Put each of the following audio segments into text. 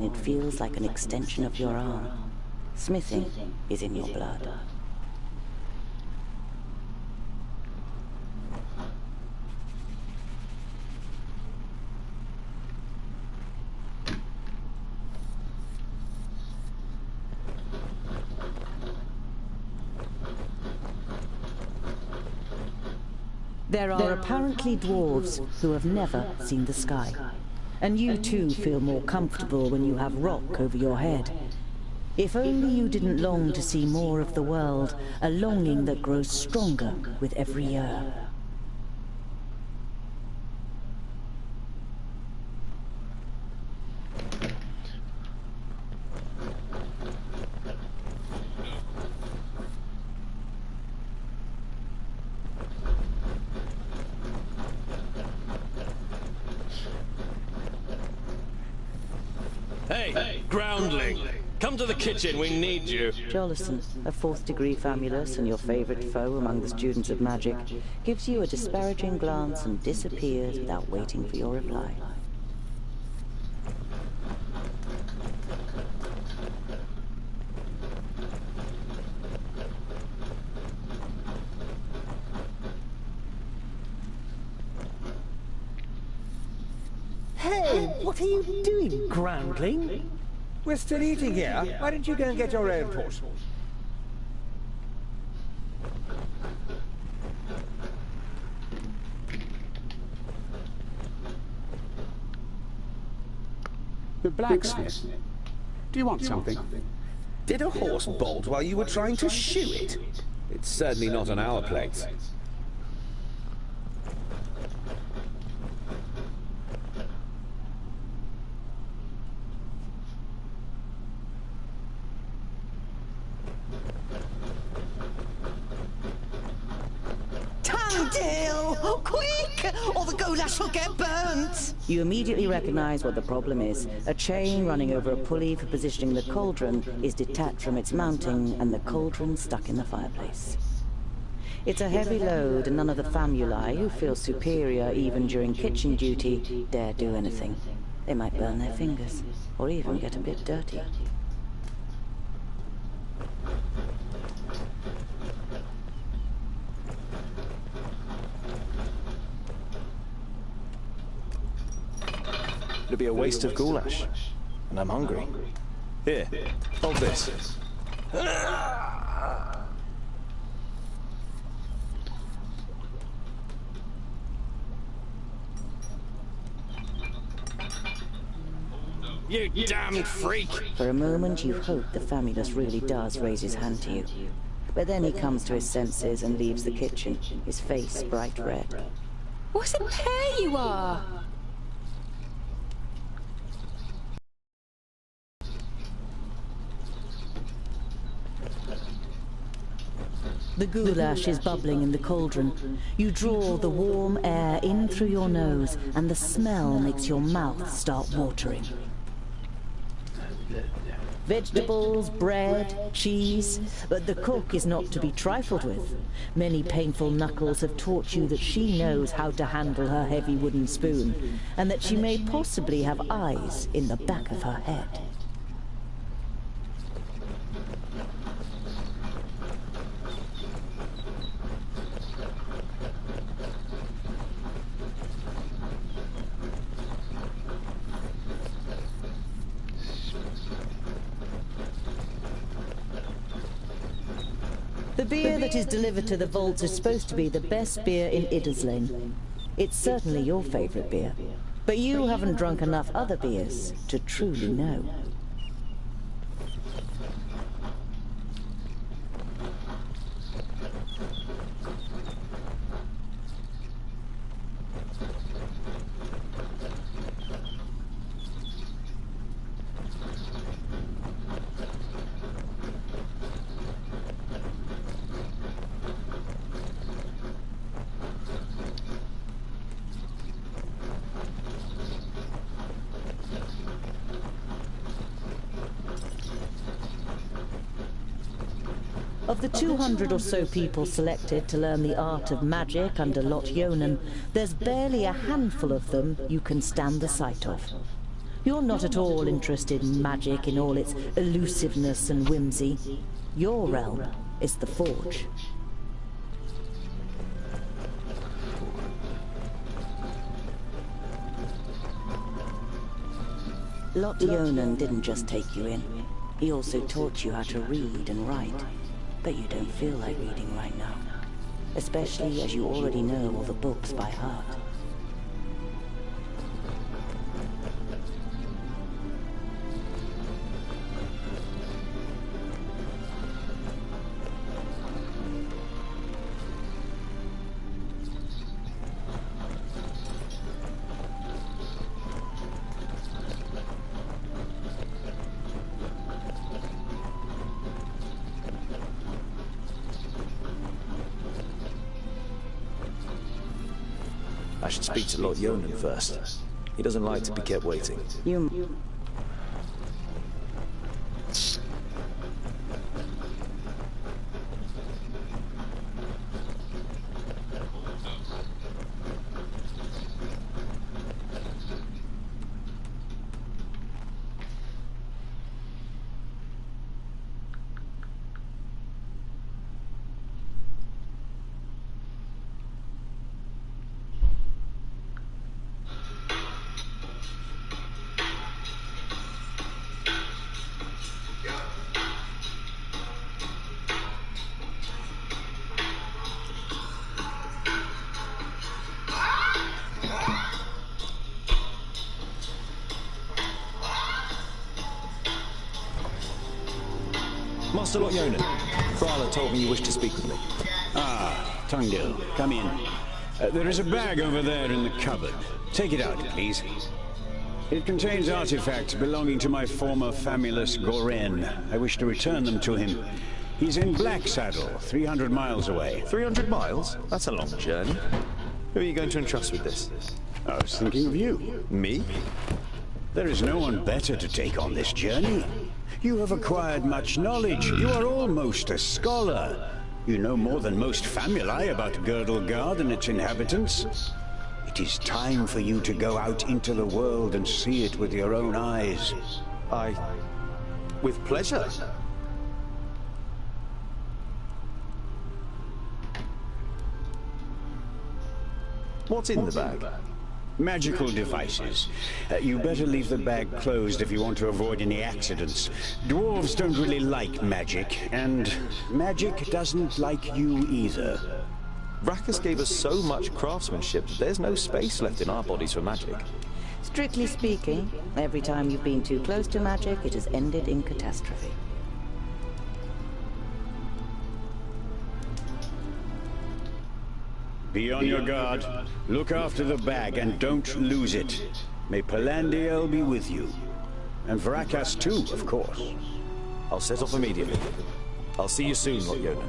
it feels like an extension of your arm. Smithing is in your blood. There are apparently dwarves who have never seen the sky. And you too feel more comfortable when you have rock over your head. If only you didn't long to see more of the world, a longing that grows stronger with every year. Hey, groundling! Come to the kitchen, we need you! Jolison, a 4th degree famulus and your favorite foe among the students of magic, gives you a disparaging glance and disappears without waiting for your reply. Hey, what are you doing, groundling? We're still eating here. Why don't you go and get your own portion? The blacksmith. Do you want something? Did a horse bolt while you were trying to shoe it? It's certainly not on our plates. Quick! Or the goulash will get burnt! You immediately recognize what the problem is. A chain running over a pulley for positioning the cauldron is detached from its mounting, and the cauldron stuck in the fireplace. It's a heavy load, and none of the famuli, who feel superior even during kitchen duty, dare do anything. They might burn their fingers, or even get a bit dirty. It'd be a waste of goulash. And I'm hungry. Here, hold this. You damned freak! For a moment you hope the famulus really does raise his hand to you. But then he comes to his senses and leaves the kitchen, his face bright red. What a pair you are! The goulash is bubbling in the cauldron. You draw the warm air in through your nose, and the smell makes your mouth start watering. Vegetables, bread, cheese, but the cook is not to be trifled with. Many painful knuckles have taught you that she knows how to handle her heavy wooden spoon, and that she may possibly have eyes in the back of her head. The beer that is delivered to the vaults is supposed to be the best beer in Idderslane. It's certainly your favorite beer, but you haven't drunk enough other beers to truly know. Of the 200 or so people selected to learn the art of magic under Lot Yonan, there's barely a handful of them you can stand the sight of. You're not at all interested in magic in all its elusiveness and whimsy. Your realm is the Forge. Lot Yonan didn't just take you in. He also taught you how to read and write. But you don't feel like reading right now. Especially as you already know all the books by heart. I should speak to Lord Yonan first. He doesn't like to be kept waiting. You... Master Lord Yonan, Frala told me you wished to speak with me. Ah, Tungdil, come in. There is a bag over there in the cupboard. Take it out, please. It contains artifacts belonging to my former famulus Goren. I wish to return them to him. He's in Black Saddle, 300 miles away. 300 miles? That's a long journey. Who are you going to entrust with this? I was thinking of you. Me? There is no one better to take on this journey. You have acquired much knowledge. You are almost a scholar. You know more than most famuli about Girdlegard and its inhabitants. It is time for you to go out into the world and see it with your own eyes. With pleasure. What's in the bag? Magical devices. You better leave the bag closed if you want to avoid any accidents. Dwarves don't really like magic, and magic doesn't like you either. Rakus gave us so much craftsmanship that there's no space left in our bodies for magic. Strictly speaking, every time you've been too close to magic, it has ended in catastrophe. Be on your guard. Look after the bag and don't lose it. May Palandiel be with you. And Varakas too, of course. I'll set off immediately. I'll see you soon, Lord Yonan.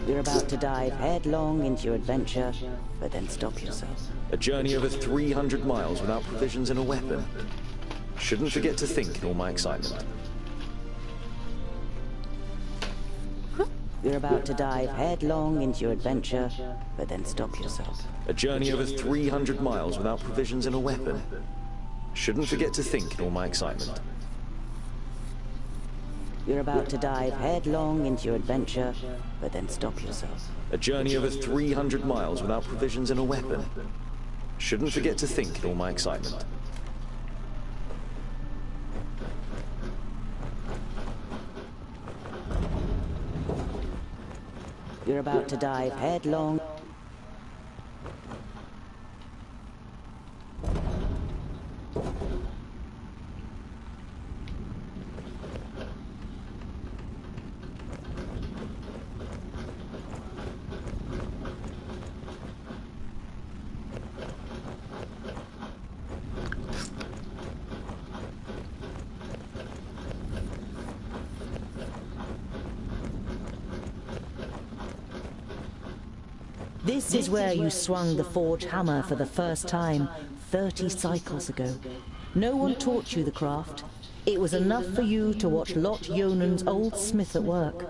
You're about to dive headlong into your adventure, but then stop yourself. A journey over 300 miles without provisions and a weapon. Shouldn't forget to think in all my excitement. You're about to dive headlong into your adventure, but then stop yourself. A journey over 300 miles without provisions and a weapon. Shouldn't forget to think in all my excitement. You're about to dive headlong into your adventure, but then stop yourself. A journey over 300 miles without provisions and a weapon. Shouldn't forget to think in all my excitement. You're about to dive headlong. This is where you swung the forge hammer for the first time 30 cycles ago. No one taught you the craft. It was enough for you to watch Lot Yonan's old smith at work.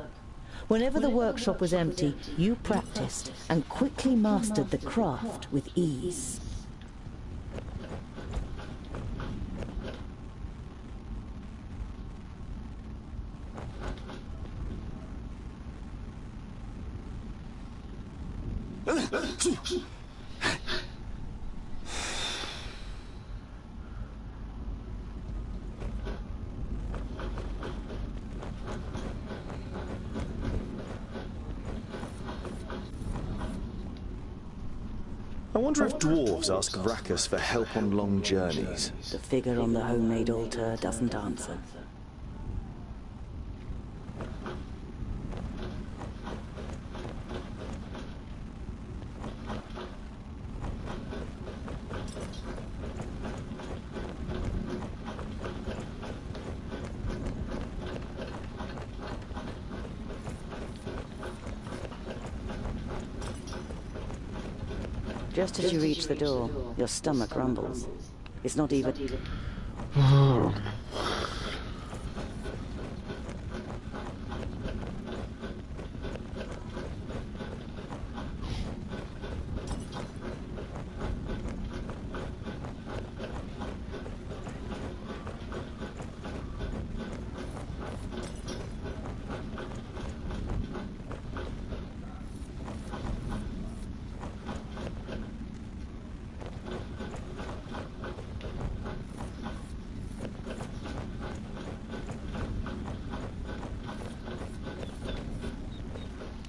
Whenever the workshop was empty, you practiced and quickly mastered the craft with ease. I wonder if dwarves ask Vracus for help on long journeys. The figure on the homemade altar doesn't answer. Just as you reach the door, your stomach rumbles. It's not even...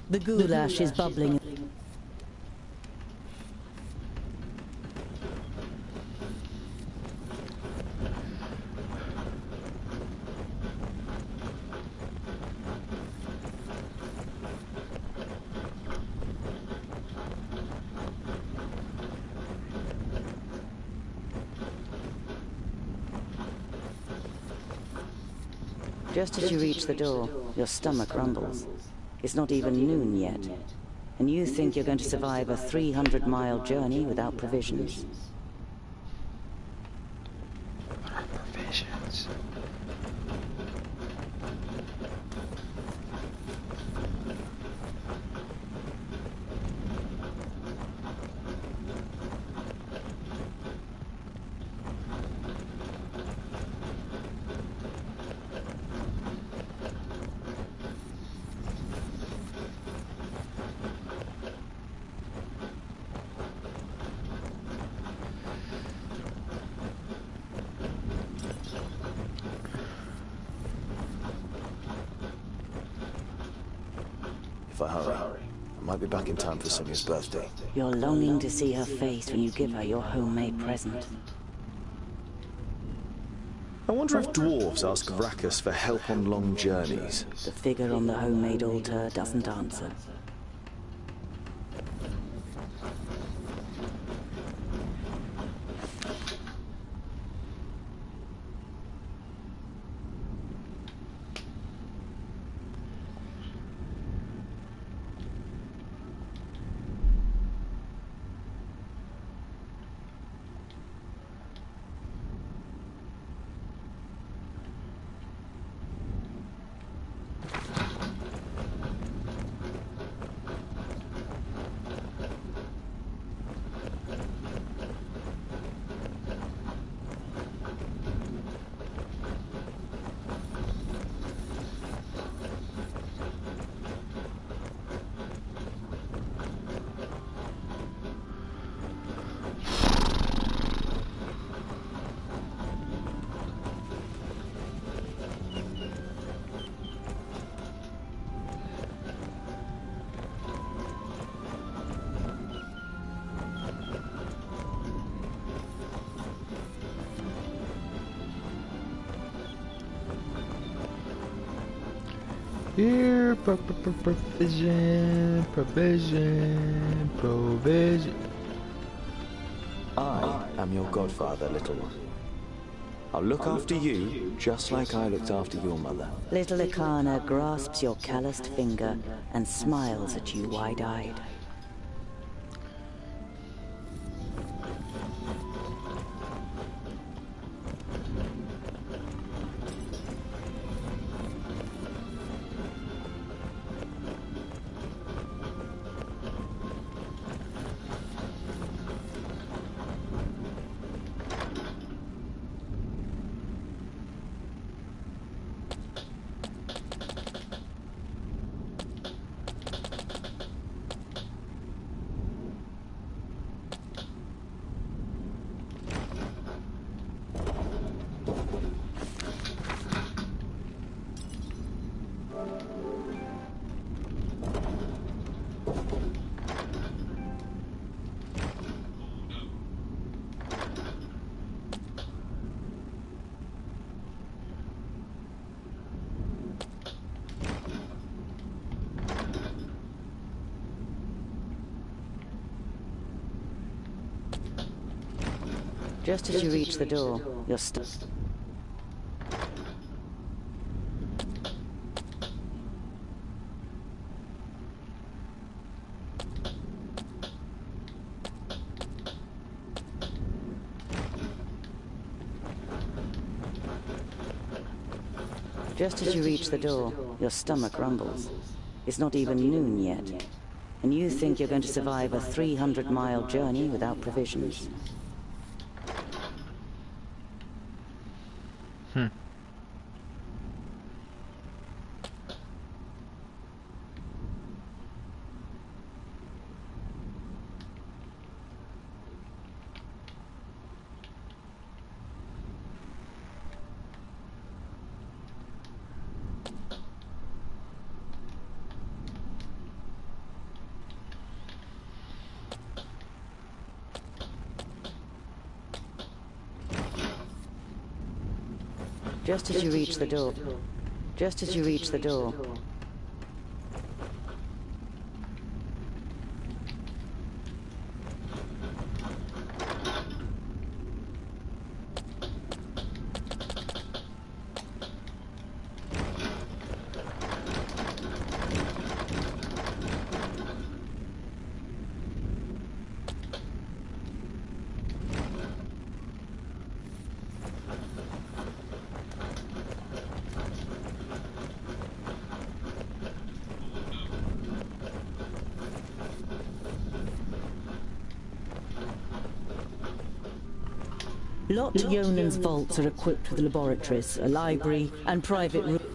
The goulash is bubbling. Just as you reach the door, your stomach rumbles. It's not even noon yet, and you think you're going to survive a 300-mile journey without provisions. What are provisions? If I hurry, I might be back in time for Sonia's birthday. You're longing to see her face when you give her your homemade present. I wonder if dwarves ask Vracus for help on long journeys. The figure on the homemade altar doesn't answer. Here, provision, provision, provision. I am your godfather, little one. I'll look after you just like I looked after your mother. Little Ikana grasps your calloused finger and smiles at you wide-eyed. Just as you reach the door, you're stuck. Just as you reach the door, your stomach rumbles. It's not even noon yet, and you think you're going to survive a 300-mile journey without provisions. Just as you reach the door. Just as you reach the door. Lot Yonan's vaults are equipped with laboratories, a library, and private rooms.